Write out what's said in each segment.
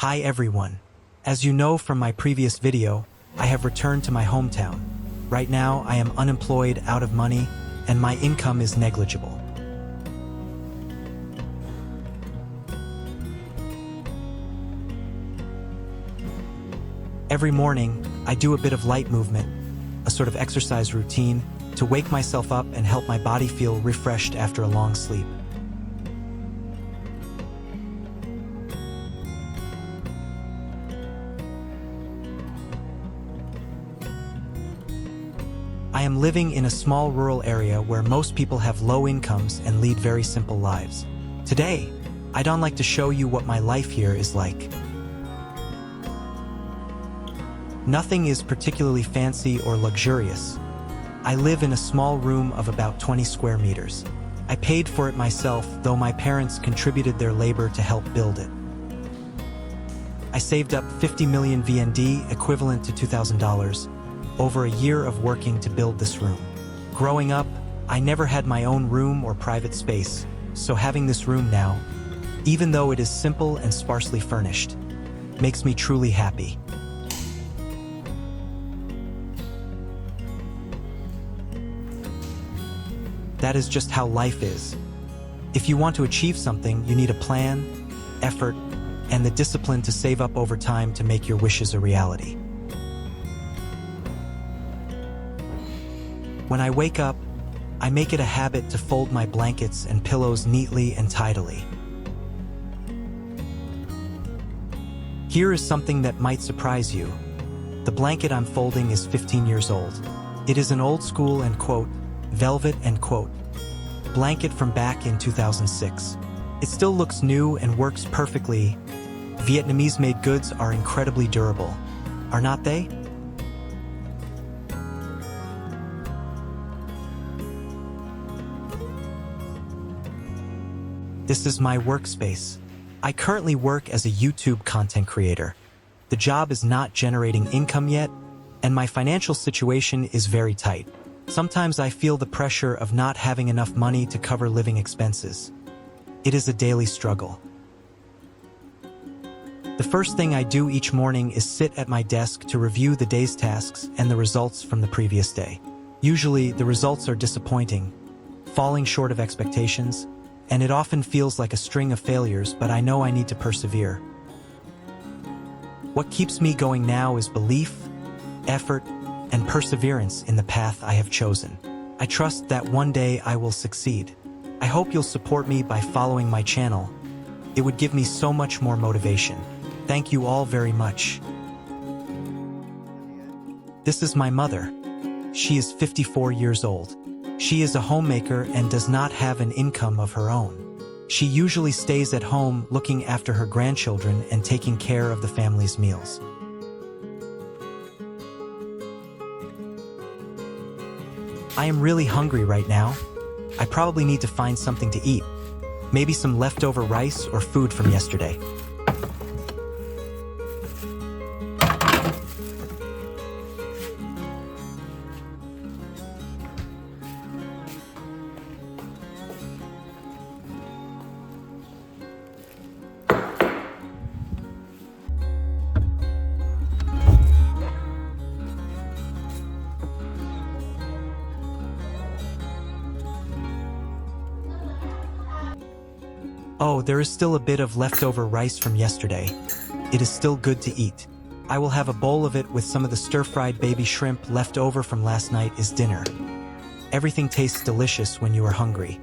Hi everyone. As you know from my previous video, I have returned to my hometown. Right now, I am unemployed, out of money, and my income is negligible. Every morning, I do a bit of light movement, a sort of exercise routine, to wake myself up and help my body feel refreshed after a long sleep. I am living in a small rural area where most people have low incomes and lead very simple lives. Today, I'd like to show you what my life here is like. Nothing is particularly fancy or luxurious. I live in a small room of about 20 square meters. I paid for it myself, though my parents contributed their labor to help build it. I saved up 50 million VND, equivalent to $2,000, over a year of working to build this room. Growing up, I never had my own room or private space, so having this room now, even though it is simple and sparsely furnished, makes me truly happy. That is just how life is. If you want to achieve something, you need a plan, effort, and the discipline to save up over time to make your wishes a reality. When I wake up, I make it a habit to fold my blankets and pillows neatly and tidily. Here is something that might surprise you. The blanket I'm folding is 15 years old. It is an old school and quote, velvet and quote, blanket from back in 2006. It still looks new and works perfectly. Vietnamese made goods are incredibly durable, are not they? This is my workspace. I currently work as a YouTube content creator. The job is not generating income yet, and my financial situation is very tight. Sometimes I feel the pressure of not having enough money to cover living expenses. It is a daily struggle. The first thing I do each morning is sit at my desk to review the day's tasks and the results from the previous day. Usually, the results are disappointing, falling short of expectations, and it often feels like a string of failures, but I know I need to persevere. What keeps me going now is belief, effort, and perseverance in the path I have chosen. I trust that one day I will succeed. I hope you'll support me by following my channel. It would give me so much more motivation. Thank you all very much. This is my mother. She is 54 years old. She is a homemaker and does not have an income of her own. She usually stays at home looking after her grandchildren and taking care of the family's meals. I am really hungry right now. I probably need to find something to eat. Maybe some leftover rice or food from yesterday. Oh, there is still a bit of leftover rice from yesterday. It is still good to eat. I will have a bowl of it with some of the stir-fried baby shrimp left over from last night as dinner. Everything tastes delicious when you are hungry.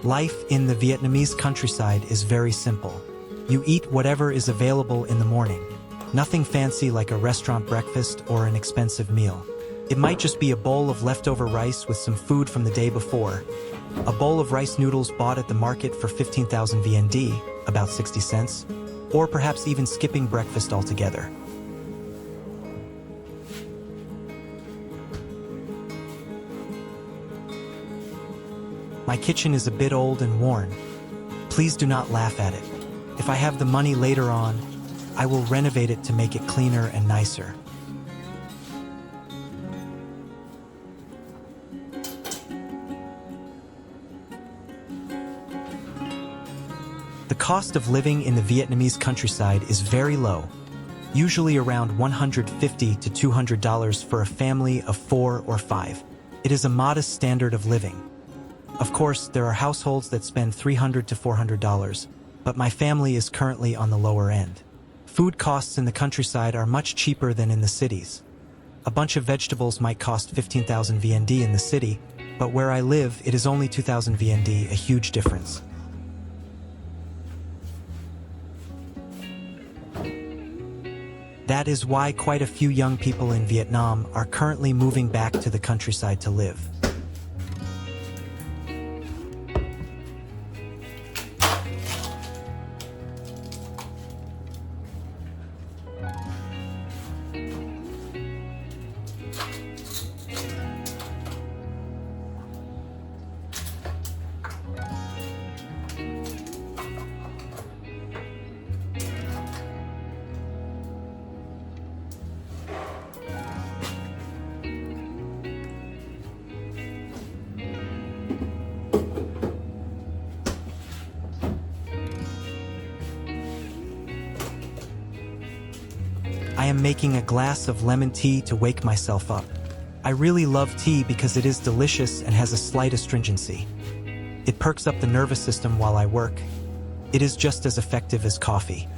Life in the Vietnamese countryside is very simple. You eat whatever is available in the morning. Nothing fancy like a restaurant breakfast or an expensive meal. It might just be a bowl of leftover rice with some food from the day before, a bowl of rice noodles bought at the market for 15,000 VND, about 60 cents, or perhaps even skipping breakfast altogether. My kitchen is a bit old and worn. Please do not laugh at it. If I have the money later on, I will renovate it to make it cleaner and nicer. The cost of living in the Vietnamese countryside is very low, usually around $150 to $200 for a family of 4 or 5. It is a modest standard of living. Of course, there are households that spend $300 to $400, but my family is currently on the lower end. Food costs in the countryside are much cheaper than in the cities. A bunch of vegetables might cost 15,000 VND in the city, but where I live, it is only 2,000 VND, a huge difference. That is why quite a few young people in Vietnam are currently moving back to the countryside to live. I am making a glass of lemon tea to wake myself up. I really love tea because it is delicious and has a slight astringency. It perks up the nervous system while I work. It is just as effective as coffee.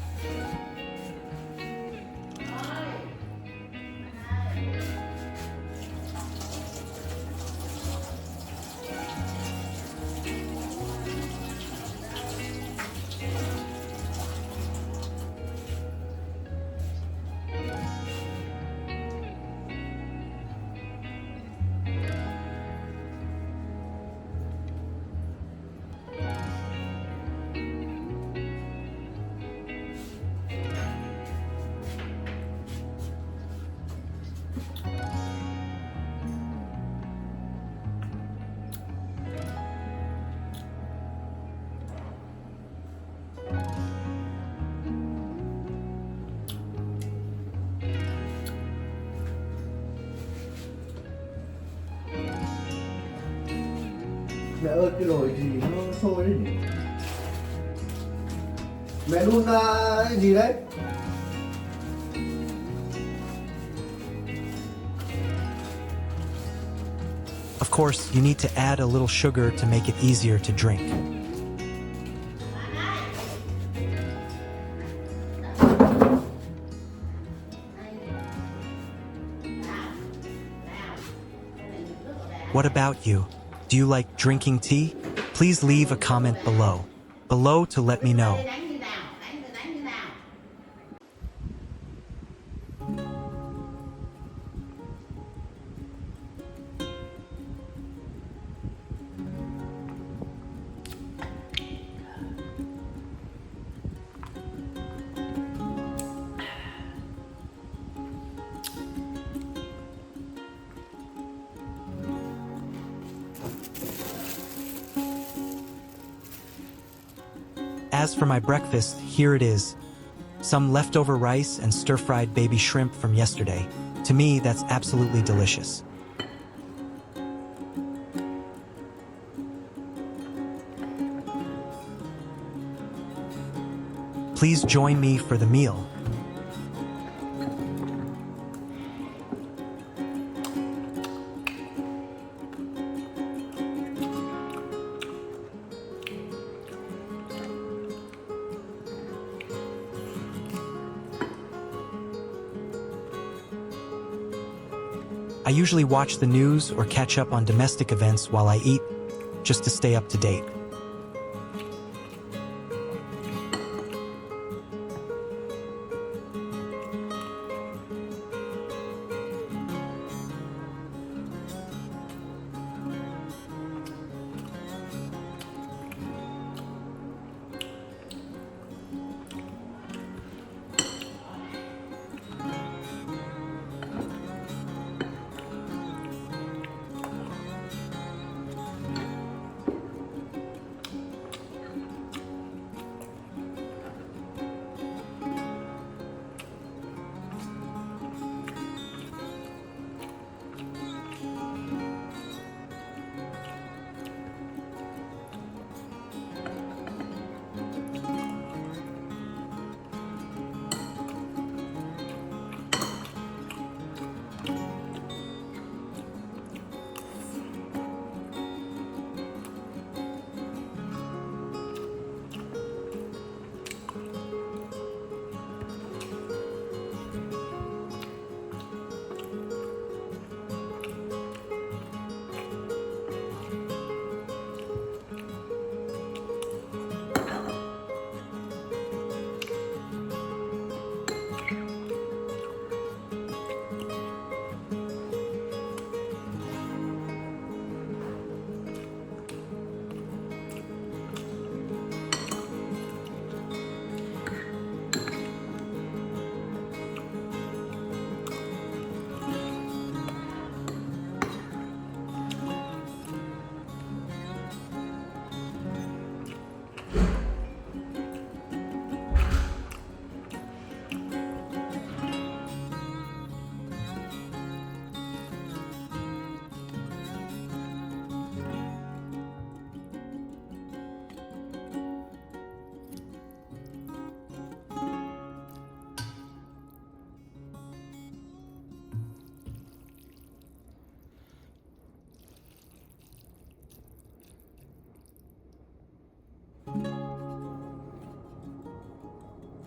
Mẹ ơi, cái nồi gì nó sôi đấy nhỉ? Mẹ đun cái gì đấy? Of course, you need to add a little sugar to make it easier to drink. What about you? Do you like drinking tea? Please leave a comment below to let me know. As for my breakfast, here it is. Some leftover rice and stir-fried baby shrimp from yesterday. To me, that's absolutely delicious. Please join me for the meal. I usually watch the news or catch up on domestic events while I eat, just to stay up to date.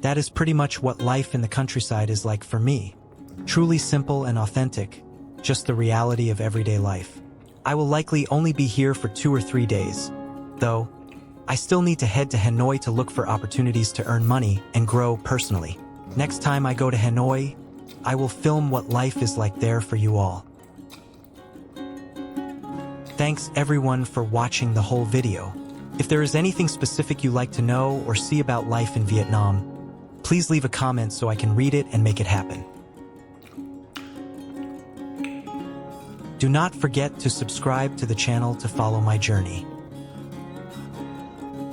That is pretty much what life in the countryside is like for me. Truly simple and authentic, just the reality of everyday life. I will likely only be here for 2 or 3 days. Though, I still need to head to Hanoi to look for opportunities to earn money and grow personally. Next time I go to Hanoi, I will film what life is like there for you all. Thanks everyone for watching the whole video. If there is anything specific you like to know or see about life in Vietnam, please leave a comment so I can read it and make it happen. Do not forget to subscribe to the channel to follow my journey.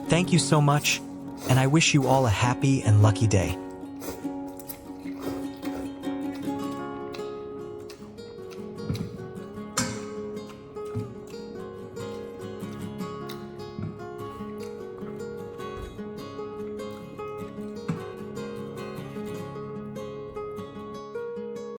Thank you so much, and I wish you all a happy and lucky day.